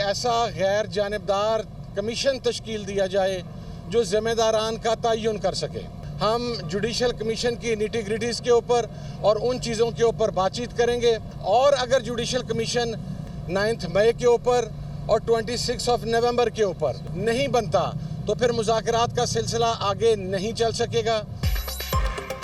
ऐसा गैर जानिबदार कमीशन तश्कील दिया जाए जो ज़िम्मेदारान का तयन कर सके। हम जुडिशल कमीशन की निटी-ग्रिटीज़ के ऊपर और उन चीज़ों के ऊपर बातचीत करेंगे, और अगर जुडिशल कमीशन 9 मई के ऊपर और 26 नवंबर के ऊपर नहीं बनता तो फिर मुज़ाकरात का सिलसिला आगे नहीं चल सकेगा।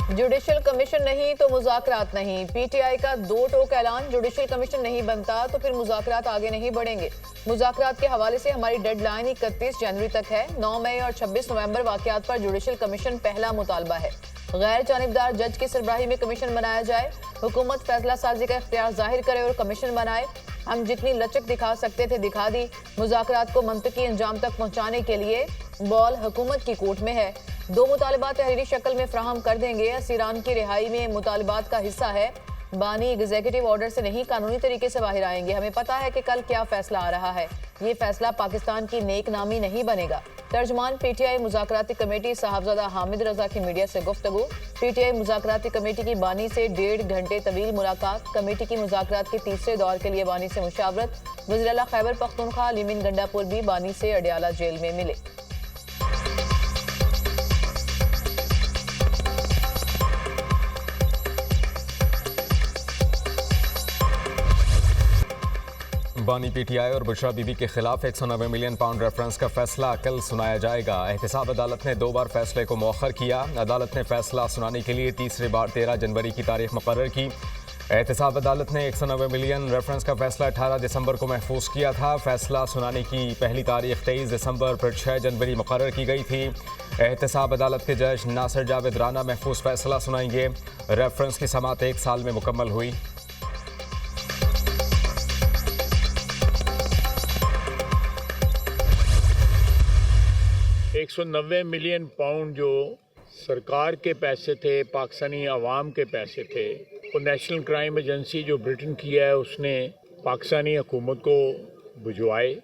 जुडिशल कमीशन नहीं तो मुज़ाकरात नहीं। पीटीआई का दो टोक ऐलान, जुडिशल कमीशन नहीं बनता तो फिर मुज़ाकरात आगे नहीं बढ़ेंगे। मुज़ाकरात के हवाले से हमारी डेडलाइन 31 जनवरी तक है। 9 मई और 26 नवंबर वाक़यात पर जुडिशल कमीशन पहला मुतालबा है। गैर जानिबदार जज की सरबराही में कमीशन बनाया जाए। हुकूमत फैसला साजी का इख्तियार जाहिर करे और कमीशन बनाए। हम जितनी लचक दिखा सकते थे दिखा दी। मुज़ाकरात को मंतकी अंजाम तक पहुँचाने के लिए बॉल हुकूमत की कोर्ट में है। 2 मुतालिबात तहरीरी शक्ल में फ्राहम कर देंगे। असीरान की रिहाई में मुतालिबात का हिस्सा है। बानी एग्जीक्यूटिव ऑर्डर से नहीं, कानूनी तरीके से बाहर आएंगे। हमें पता है कि कल क्या फैसला आ रहा है। ये फैसला पाकिस्तान की नेक नामी नहीं बनेगा। तर्जमान पीटीआई मुज़ाकराती कमेटी साहबजादा हामिद रजा की मीडिया से गुफ्तगू। पीटीआई मुज़ाकराती कमेटी की बानी से 1.5 घंटे तवील मुलाकात। कमेटी की मुज़ाकरात के तीसरे दौर के लिए बानी से मुशावरत। वज़ीर आला खैबर पख्तूनख्वा लिमिन गंडापुर भी बानी से अडियाला जेल में मिले। 'बानी पीटीआई और बुशरा बीबी के खिलाफ 190 मिलियन पाउंड रेफरेंस का फैसला कल सुनाया जाएगा। एहतसाब अदालत ने 2 बार फैसले को मौखर किया। अदालत ने फैसला सुनाने के लिए तीसरी बार 13 जनवरी की तारीख मुकर्रर की। एहतसाब अदालत ने 190 मिलियन रेफरेंस का फैसला 18 दिसंबर को महफूज किया था। फैसला सुनाने की पहली तारीख 23 दिसंबर फिर 6 जनवरी मुकर्रर की गई थी। एहतसाब अदालत के जज नासिर जावेद राना महफूज फैसला सुनाएंगे। रेफरेंस की समाअत 1 साल में मुकम्मल हुई। 190 मिलियन पाउंड जो सरकार के पैसे थे, पाकिस्तानी अवाम के पैसे थे, वो नेशनल क्राइम एजेंसी जो ब्रिटेन की है उसने पाकिस्तानी हुकूमत को भिजवाए,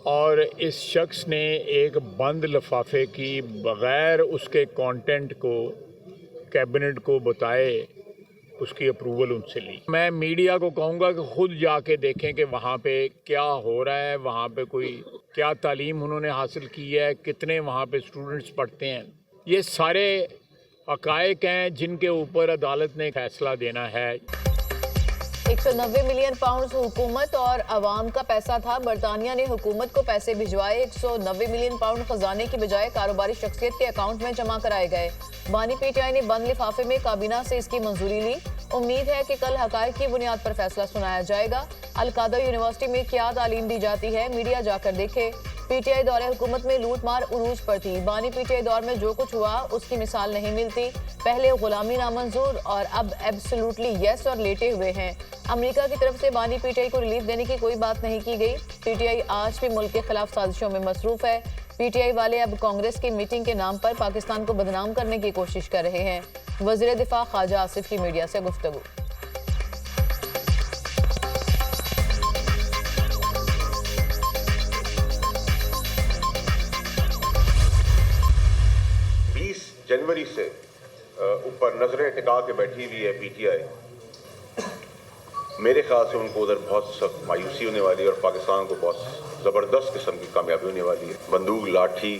और इस शख्स ने एक बंद लिफाफे की बग़ैर उसके कंटेंट को कैबिनेट को बताए उसकी अप्रूवल उनसे ली। मैं मीडिया को कहूँगा कि ख़ुद जाके देखें कि वहाँ पे क्या हो रहा है, वहाँ पे कोई क्या तालीम उन्होंने हासिल की है, कितने वहाँ पे स्टूडेंट्स पढ़ते हैं। ये सारे हक़ाइक़ हैं जिनके ऊपर अदालत ने फैसला देना है। 190 मिलियन पाउंड हुकूमत और अवाम का पैसा था। बरतानिया ने हुकूमत को पैसे भिजवाए। 190 मिलियन पाउंड खजाने की बजाय कारोबारी शख्सियत के अकाउंट में जमा कराए गए। बानी पीटीआई ने बंद लिफाफे में काबीना से इसकी मंजूरी ली। उम्मीद है कि कल हक़ाइक़ की बुनियाद पर फैसला सुनाया जाएगा। अल-कादर यूनिवर्सिटी में क्या तालीम दी जाती है, मीडिया जाकर देखे। पीटीआई दौरे हुकूमत में लूट मार उरूज पर थी। बानी पीटीआई दौर में जो कुछ हुआ उसकी मिसाल नहीं मिलती। पहले गुलामी नामंजूर और अब एब्सोल्युटली यस और लेटे हुए हैं। अमेरिका की तरफ से बानी पीटीआई को रिलीफ देने की कोई बात नहीं की गई। पीटीआई आज भी मुल्क के खिलाफ साजिशों में मसरूफ है। पीटीआई वाले अब कांग्रेस की मीटिंग के नाम पर पाकिस्तान को बदनाम करने की कोशिश कर रहे हैं। वज़ीर दिफा ख्वाजा आसिफ की मीडिया से गुफ्तगू। जनवरी से ऊपर नजरें टिका के बैठी हुई है पीटीआई। मेरे ख्याल से उनको उधर बहुत सख्त मायूसी होने वाली है और पाकिस्तान को बहुत ज़बरदस्त किस्म की कामयाबी होने वाली है। बंदूक लाठी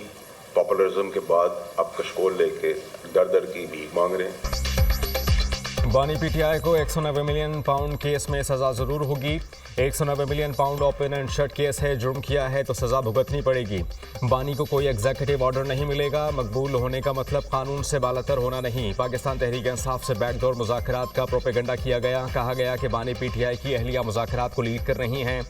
पॉपुलरिज्म के बाद अब कशकोल लेके दर दर की भीख मांग रहे हैं। बानी पीटीआई को 190 मिलियन पाउंड केस में सज़ा ज़रूर होगी। 190 million pound open and shut case है, जुर्म किया है तो सज़ा भुगतनी पड़ेगी। बानी को कोई एग्जीक्यूटिव ऑर्डर नहीं मिलेगा। मकबूल होने का मतलब कानून से बालातर होना नहीं। पाकिस्तान तहरीक इंसाफ से बैकडोर मुज़ाकरात का प्रोपेगेंडा किया गया। कहा गया कि बानी पीटीआई की अहलिया मुज़ाकरात को लीड कर रही हैं।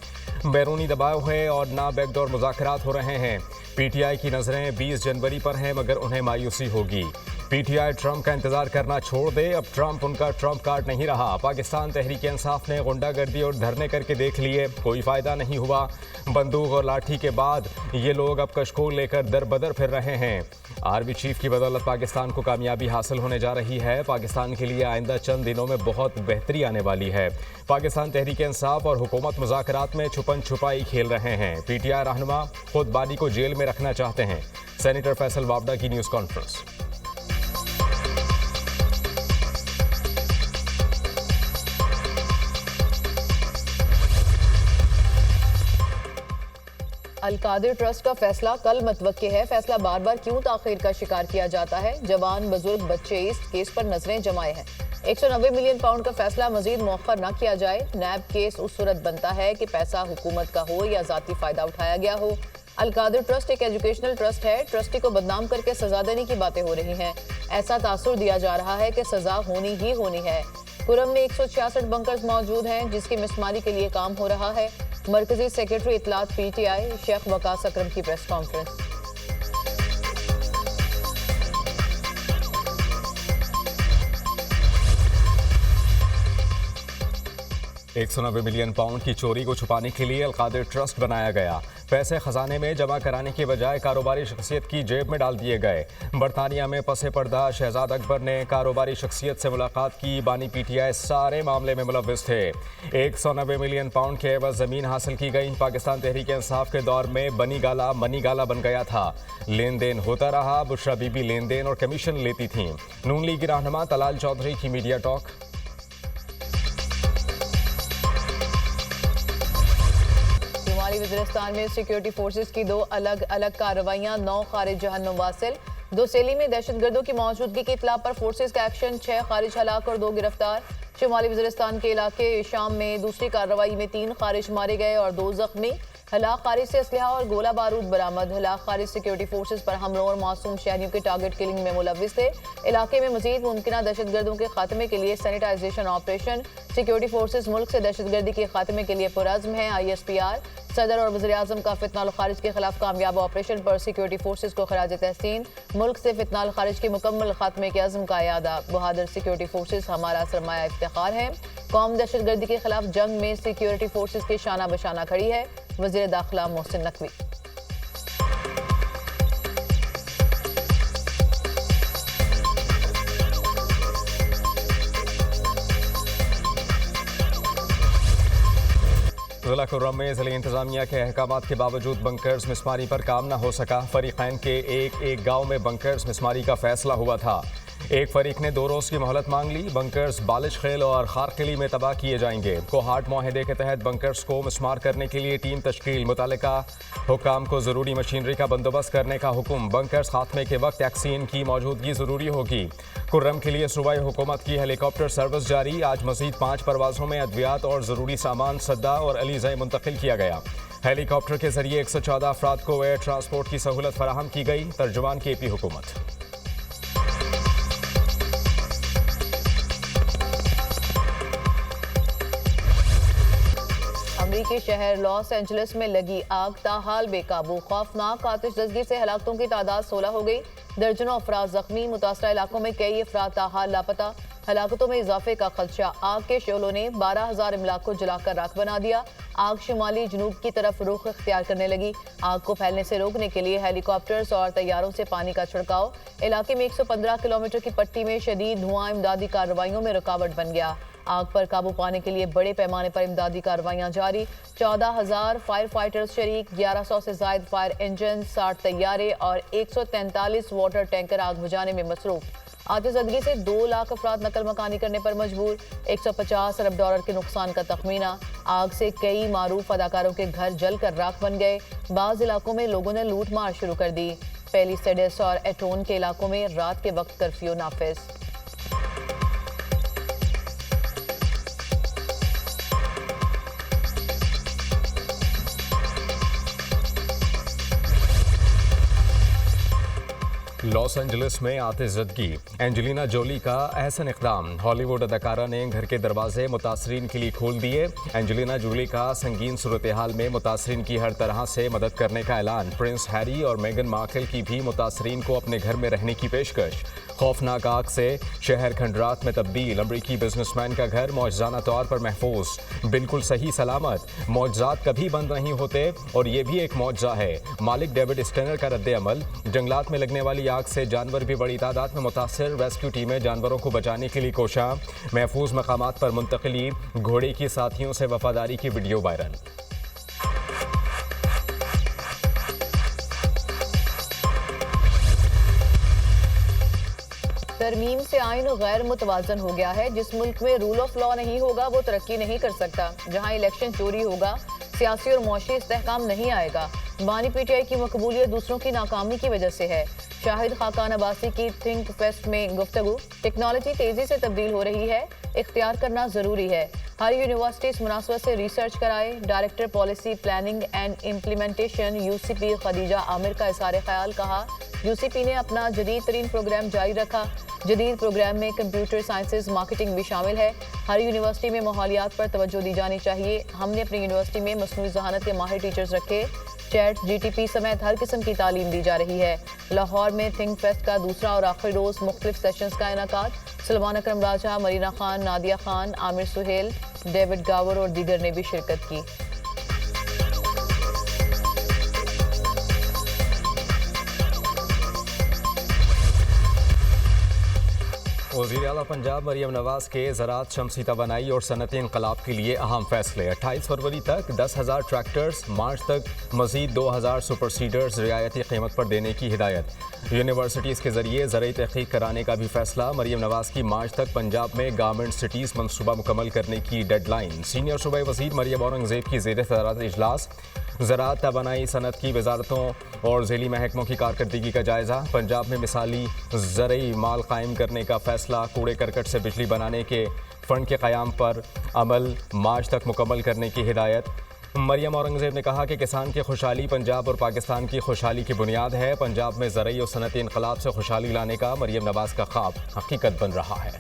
बैरूनी दबाव है और ना बैकडोर मुज़ाकरात हो रहे हैं। पीटीआई की नज़रें 20 जनवरी पर हैं, मगर उन्हें मायूसी होगी। पीटीआई ट्रंप का इंतजार करना छोड़ दे। अब ट्रंप उनका ट्रंप कार्ड नहीं रहा। पाकिस्तान तहरीक इंसाफ ने गुंडागर्दी और धरने करके देख लिए, कोई फ़ायदा नहीं हुआ। बंदूक और लाठी के बाद ये लोग अब कशकोल लेकर दर बदर फिर रहे हैं। आर्मी चीफ की बदौलत पाकिस्तान को कामयाबी हासिल होने जा रही है। पाकिस्तान के लिए आइंदा चंद दिनों में बहुत बेहतरी आने वाली है। पाकिस्तान तहरीक इंसाफ और हुकूमत मुज़ाकरात में छुपन छुपाई खेल रहे हैं। पीटीआई रहनुमा खुद बानी को जेल में रखना चाहते हैं। सेनेटर फैसल वावडा की न्यूज़ कॉन्फ्रेंस। अलकादिर ट्रस्ट का फैसला कल मुतवक्की है। फैसला बार बार क्यों ताखीर का शिकार किया जाता है? जवान बुजुर्ग बच्चे इस केस पर नजरें जमाए हैं। 190 मिलियन पाउंड का फैसला मजीद मौखर न किया जाए। नैब केस उस सूरत बनता है कि पैसा हुकूमत का हो या जाती फायदा उठाया गया हो। अलकादिर ट्रस्ट एक एजुकेशनल ट्रस्ट है। ट्रस्टी को बदनाम करके सजा देने की बातें हो रही हैं। ऐसा तासुर दिया जा रहा है कि सजा होनी ही होनी है। कुरम में 166 बंकर्स मौजूद हैं जिसकी मिसमारी के लिए काम हो रहा है। मरकजी सेक्रेटरी इतलात पीटीआई शेख वकास अकरम की प्रेस कॉन्फ्रेंस। 190 मिलियन पाउंड की चोरी को छुपाने के लिए अलकादिर ट्रस्ट बनाया गया। पैसे खजाने में जमा कराने के बजाय कारोबारी शख्सियत की जेब में डाल दिए गए। बरतानिया में पसे पर्दा शहजाद अकबर ने कारोबारी शख्सियत से मुलाकात की। बानी पीटीआई सारे मामले में मुलव्विस थे। 190 मिलियन पाउंड के एवज जमीन हासिल की गई। पाकिस्तान तहरीक इंसाफ के दौर में मनी गाला बन गया था। लेन देन होता रहा। बुशरा बीबी लेन देन और कमीशन लेती थीं। नून लीग की रहनुमा तलाल चौधरी की मीडिया टॉक। शुमाली वज़ीरिस्तान में सिक्योरिटी फोर्सेस की 2 अलग अलग कार्रवाइयां। 9 खारिज जहन्नुम वासिल। दोसेली में दहशतगर्दों की मौजूदगी की इत्तला पर फोर्सेस का एक्शन। 6 खारिज हलाक और 2 गिरफ्तार। शुमाली वज़ीरिस्तान के इलाके शाम में दूसरी कार्रवाई में 3 खारिज मारे गए और 2 जख्मी। हलाक खारिज से असलहा और गोला बारूद बरामद। हलाक खारिज सिक्योरिटी फोर्सेस पर हमलों और मासूम शहरियों के टारगेट किलिंग में मुलव्विस थे। इलाके में मजीद मुमकिन दहशतगर्दों के खात्मे के लिए सैनिटाइजेशन ऑपरेशन। सिक्योरिटी फोर्सेस मुल्क से दहशतगर्दी के खात्मे के लिए पुरज़्म है। ISPR सदर और वज़ीर आज़म का फितनाल खारिज के खिलाफ कामयाब ऑपरेशन पर सिक्योरिटी फोर्सेस को खराज तहसीन। मुल्क से फितनाल खारिज के मुकम्मल खात्मे के अज़्म का यादा। बहादुर सिक्योरिटी फोर्सेस हमारा सरमाया इफ्तिखार है। कौम दहशतगर्दी के खिलाफ जंग में सिक्योरिटी फोर्सेस की शाना बशाना खड़ी है। वज़ीर दाखिला मोहसिन नकवी। जिला कुर्रम में जिले इंतजामिया के अहकामात के बावजूद बंकर्स मिसमारी पर काम न हो सका। फरीकैन के एक गांव में बंकर्स मिसमारी का फैसला हुआ था। एक फरीक ने 2 रोज़ की मोहलत मांग ली। बंकर्स बालिश खेल और खारकिली में तबाह किए जाएंगे। कोहाट माहदे के तहत बंकर्स को मिसमार करने के लिए टीम तश्कील। मुतालिका हुकाम को ज़रूरी मशीनरी का बंदोबस्त करने का हुक्म। बंकर्स खात्मे के वक्त वैक्सीन की मौजूदगी ज़रूरी होगी। कुर्रम के लिए सूबाई हुकूमत की हेलीकॉप्टर सर्विस जारी। आज मज़ीद 5 परवाज़ों में अद्वियात और ज़रूरी सामान सद्दा और अलीज़े मुंतकिल किया गया। हेलीकॉप्टर के जरिए 114 अफराद को एयर ट्रांसपोर्ट की सहूलत फराहम की गई। तर्जुमान KP हुकूमत। अमरीकी शहर लॉस एंजलिस में लगी आग ताहाल बेकाबू। खौफनाक आतिशज़दगी से हलाकतों की तादाद 16 हो गई। दर्जनों अफराद जख्मी। मुतासरा इलाकों में कई अफराद ताहाल लापता। हलाकतों में इजाफे का खदशा। आग के शोलों ने 12,000 इमलाक को जलाकर राख बना दिया। आग शुमाली जनूब की तरफ रुख इख्तियार करने लगी। आग को फैलने से रोकने के लिए हेलीकॉप्टर्स और तैयारों से पानी का छिड़काव। इलाके में 115 किलोमीटर की पट्टी में शदीद धुआं इमदादी कार्रवाइयों में रुकावट बन गया। आग पर काबू पाने के लिए बड़े पैमाने पर इमदादी कार्रवाइयां जारी। 14,000 फायर फाइटर्स शरीक। 1100 से जायद फायर इंजन, 60 तैयारे और 143 वाटर टैंकर आग बुझाने में मसरूफ। आतिशज़दगी से 2 लाख अफराद नकल मकानी करने पर मजबूर। 150 अरब डॉलर के नुकसान का तखमीना। आग से कई मारूफ अदाकारों के घर जलकर राख बन गए। बाज़ इलाकों में लोगों ने लूट मार शुरू कर दी। पेलिसेडेस और एटोन के इलाकों में रात के वक्त कर्फ्यू नाफिज। लॉस एंजलिस में आतिशज़दगी। एंजेलिना जोली का अहसन इक़दाम। हॉलीवुड अदाकारा ने घर के दरवाजे मुतासरीन के लिए खोल दिए। एंजेलिना जोली का संगीन सूरत हाल में मुतासरीन की हर तरह से मदद करने का ऐलान। प्रिंस हैरी और मेगन मार्कल की भी मुतासरीन को अपने घर में रहने की पेशकश। खौफनाक आग से शहर खंडरात में तब्दील। अमरीकी बिजनेसमैन का घर मौजज़ाना तौर पर महफूज। बिल्कुल सही सलामत। मौजज़ात कभी बंद नहीं होते और ये भी एक मौजज़ा है। मालिक डेविड स्टेनर का रद्द-ए-अमल। जंगलात में लगने वाली आग से जानवर भी बड़ी तादाद में मुतासर। रेस्क्यू टीमें जानवरों को बचाने के लिए कोशा। महफूज मकामात पर मुंतकिली। घोड़े की साथियों से वफादारी की वीडियो वायरल। तरमीम से आइन गैर मुतवाजन हो गया है। जिस मुल्क में रूल ऑफ लॉ नहीं होगा वो तरक्की नहीं कर सकता। जहां इलेक्शन चोरी होगा, सियासी और मुआशी इस्तेहकाम नहीं आएगा। बानी पीटीआई की मकबूलियत दूसरों की नाकामी की वजह से है। शाहिद खाकान अब्बासी की थिंक फेस्ट में गुफ्तगू। टेक्नोलॉजी तेजी से तब्दील हो रही है, इख्तियार करना जरूरी है। हर यूनिवर्सिटी इस मुनासबत से रिसर्च कराए। Director policy planning and implementation UCP Khadija Aamir का इज़हार ख्याल। कहा यूसीपी ने अपना जदीद तरीन प्रोग्राम जारी रखा। जदीद प्रोग्राम में कंप्यूटर साइंसेज मार्केटिंग भी शामिल है। हर यूनिवर्सिटी में माहौलियात पर तवज्जो दी जानी चाहिए। हमने अपनी यूनिवर्सिटी में मसनूई ज़हानत के माहिर टीचर्स रखे। चैट जीटीपी समेत हर किस्म की तालीम दी जा रही है। लाहौर में थिंक फेस्ट का दूसरा और आखिरी रोज़ मुख्तलिफ सेशंस का इनेकाद। सलमान अकरम राजा, मरीना खान, नादिया खान, आमिर सुहेल, डेविड गावर और दीगर ने भी शिरकत की। वज़ीर आला पंजाब मरियम नवाज के ज़राअत, शमसी तवानाई और सनअती इनकलाब के लिए अहम फैसले। 28 फरवरी तक 10,000 ट्रैक्टर्स, मार्च तक मज़ीद 2,000 सुपर सीडर्स रियायती कीमत पर देने की हिदायत। यूनिवर्सिटीज़ के जरिए ज़रई तहक़ीक़ कराने का भी फैसला। मरियम नवाज की मार्च तक पंजाब में गारमेंट सिटीज़ मनसूबा मुकम्मल करने की डेडलाइन। सीनियर सूबाई वज़ीर मरियम औरंगज़ेब की ज़ेर सदारत इजलास। ज़राअत, तवानाई, सनअत की वजारतों और ज़ैली महकमों की कारकर्दगी का जायज़ा। पंजाब में मिसाली ज़रई माल कायम करने का फैसला। कूड़े करकट से बिजली बनाने के फ़ंड के क़याम पर अमल मार्च तक मुकम्मल करने की हिदायत। मरियम औरंगज़ेब ने कहा कि किसान की खुशहाली पंजाब और पाकिस्तान की खुशहाली की बुनियाद है। पंजाब में ज़रई और सनअती इनकलाब से खुशहाली लाने का मरियम नवाज का ख्वाब हकीकत बन रहा है।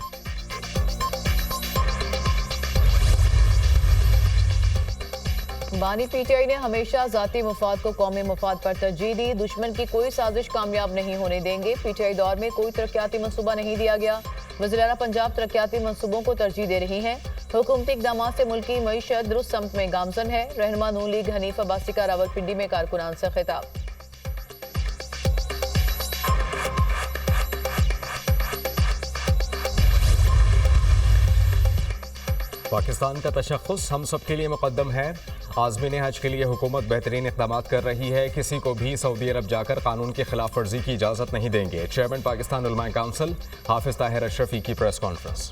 बानी पीटीआई ने हमेशा जाती मुफाद को कौमी मुफाद पर तरजीह दी। दुश्मन की कोई साजिश कामयाब नहीं होने देंगे। पीटीआई दौर में कोई तरक्याती मनसूबा नहीं दिया गया। वज़ीर आला पंजाब तरक्याती मनसूबों को तरजीह दे रही हैं। हुकूमती इक़दाम से मुल्की मईशत दुरुस्त समत में गामजन है। रहनुमा नून लीग हनीफ अब्बासी का रावलपिंडी में कारकुनान से खिताब। पाकिस्तान का तशख़्ख़ुस हम सब के लिए मुक़द्दम है। आज़मीन हज के लिए हुकूमत बेहतरीन इक़दाम कर रही है। किसी को भी सऊदी अरब जाकर कानून की खिलाफ वर्जी की इजाज़त नहीं देंगे। चेयरमैन पाकिस्तान उलमाए काउंसिल हाफिज़ ताहिर अशरफी की प्रेस कॉन्फ्रेंस।